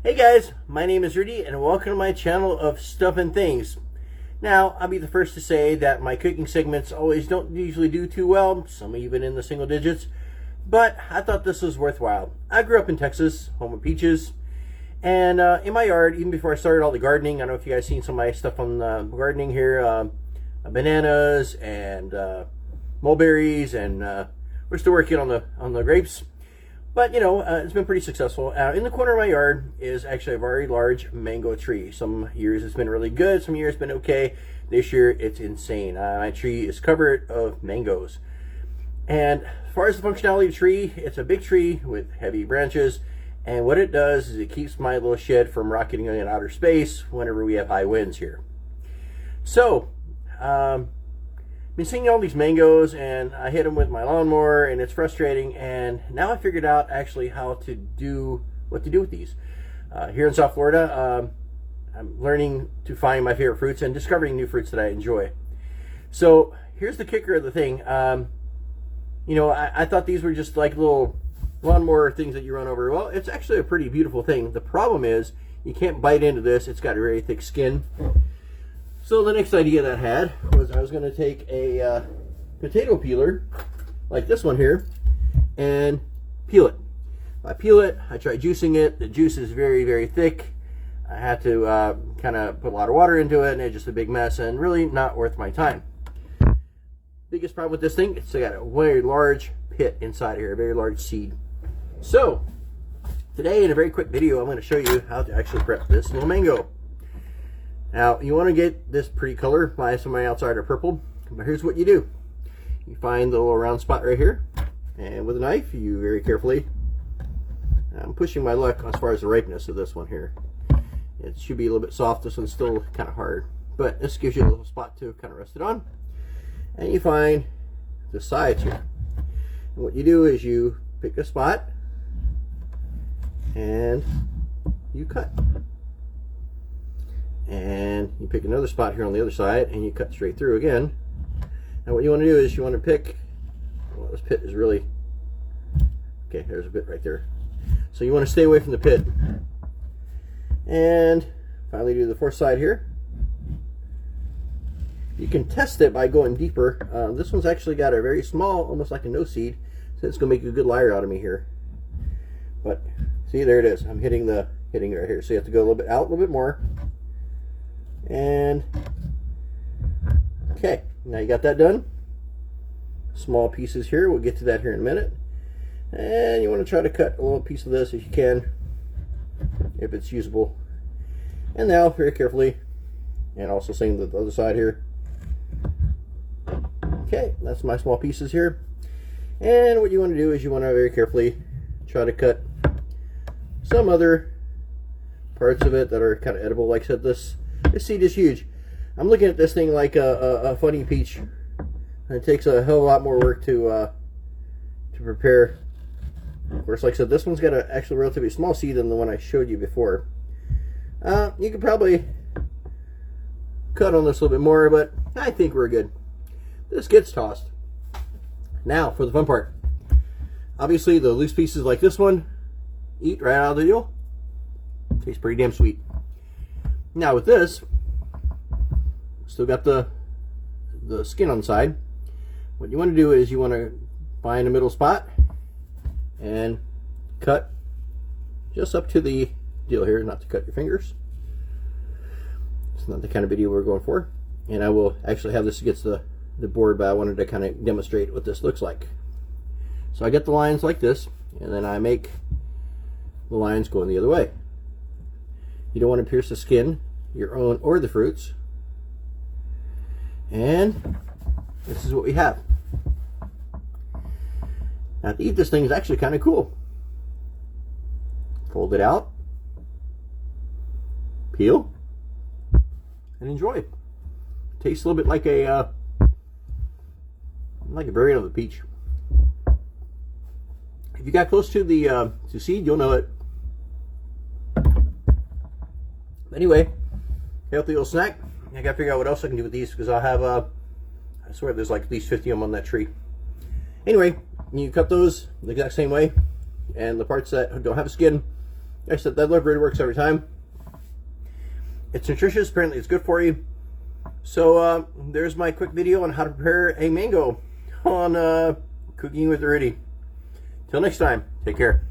Hey guys, my name is Rudy and welcome to my channel of Stuff and Things. Now, I'll be the first to say that my cooking segments always don't usually do too well, some even in the single digits, but I thought this was worthwhile. I grew up in Texas, home of peaches, and in my yard, even before I started all the gardening, I don't know if you guys seen some of my stuff on gardening here, bananas and mulberries, and we're still working on the grapes. But, you know, it's been pretty successful. In the corner of my yard is actually a very large mango tree. Some years it's been really good. Some years it's been okay. This year it's insane. My tree is covered of mangoes. And as far as the functionality of the tree, it's a big tree with heavy branches. And what it does is it keeps my little shed from rocketing in outer space whenever we have high winds here. So, been seeing all these mangoes and I hit them with my lawnmower and it's frustrating, and now I figured out actually what to do with these. Here in South Florida, I'm learning to find my favorite fruits and discovering new fruits that I enjoy. So here's the kicker of the thing. You know, I thought these were just like little lawnmower things that you run over. Well, it's actually a pretty beautiful thing. The problem is you can't bite into this. It's got a very thick skin. So the next idea that I had was I was going to take a potato peeler, like this one here, and peel it. If I peel it, I try juicing it. The juice is very, very thick. I had to kind of put a lot of water into it, and it's just a big mess, and really not worth my time. Biggest problem with this thing, it's got a very large pit inside here, a very large seed. So today, in a very quick video, I'm going to show you how to actually prep this little mango. Now, you want to get this pretty color by somebody outside or purple, but here's what you do. You find the little round spot right here, and with a knife, you very carefully, I'm pushing my luck as far as the ripeness of this one here. It should be a little bit soft. This one's still kind of hard, but this gives you a little spot to kind of rest it on. And you find the sides here. And what you do is you pick a spot, and you cut. And you pick another spot here on the other side and you cut straight through again. Now what you want to do is you want to pick, well, this pit is really, okay, there's a bit right there. So you want to stay away from the pit. And finally do the fourth side here. You can test it by going deeper. This one's actually got a very small, almost like a no seed, so it's going to make a good liar out of me here. But see, there it is. I'm hitting right here. So you have to go a little bit out, a little bit more. And okay, now you got that done. Small pieces here, we'll get to that here in a minute. And you want to try to cut a little piece of this if you can, if it's usable. And now very carefully, and also same with the other side here. Okay, that's my small pieces here. And what you want to do is you want to very carefully try to cut some other parts of it that are kind of edible. Like I said, this seed is huge. I'm looking at this thing like a funny peach. And it takes a hell of a lot more work to prepare. Of course, like I said, this one's got an actually relatively small seed than the one I showed you before. You could probably cut on this a little bit more, but I think we're good. This gets tossed. Now for the fun part. Obviously, the loose pieces like this one, eat right out of the deal. Tastes pretty damn sweet. Now with this, still got the skin on the side. What you want to do is you want to find a middle spot and cut just up to the deal here, not to cut your fingers. It's not the kind of video we're going for. And I will actually have this against the board, but I wanted to kind of demonstrate what this looks like. So I get the lines like this, and then I make the lines going the other way. You don't want to pierce the skin, your own or the fruits. And this is what we have. Now to eat this thing is actually kind of cool. Fold it out, peel, and enjoy. Tastes a little bit like a variant of a peach. If you got close to the seed, you'll know it. Anyway, healthy little snack. I gotta figure out what else I can do with these, because I'll have I swear there's like at least 50 of them on that tree. Anyway, you cut those the exact same way, and the parts that don't have a skin, I said that liver really works every time. It's nutritious. Apparently, it's good for you. So there's my quick video on how to prepare a mango on cooking with Rudy. Till next time, take care.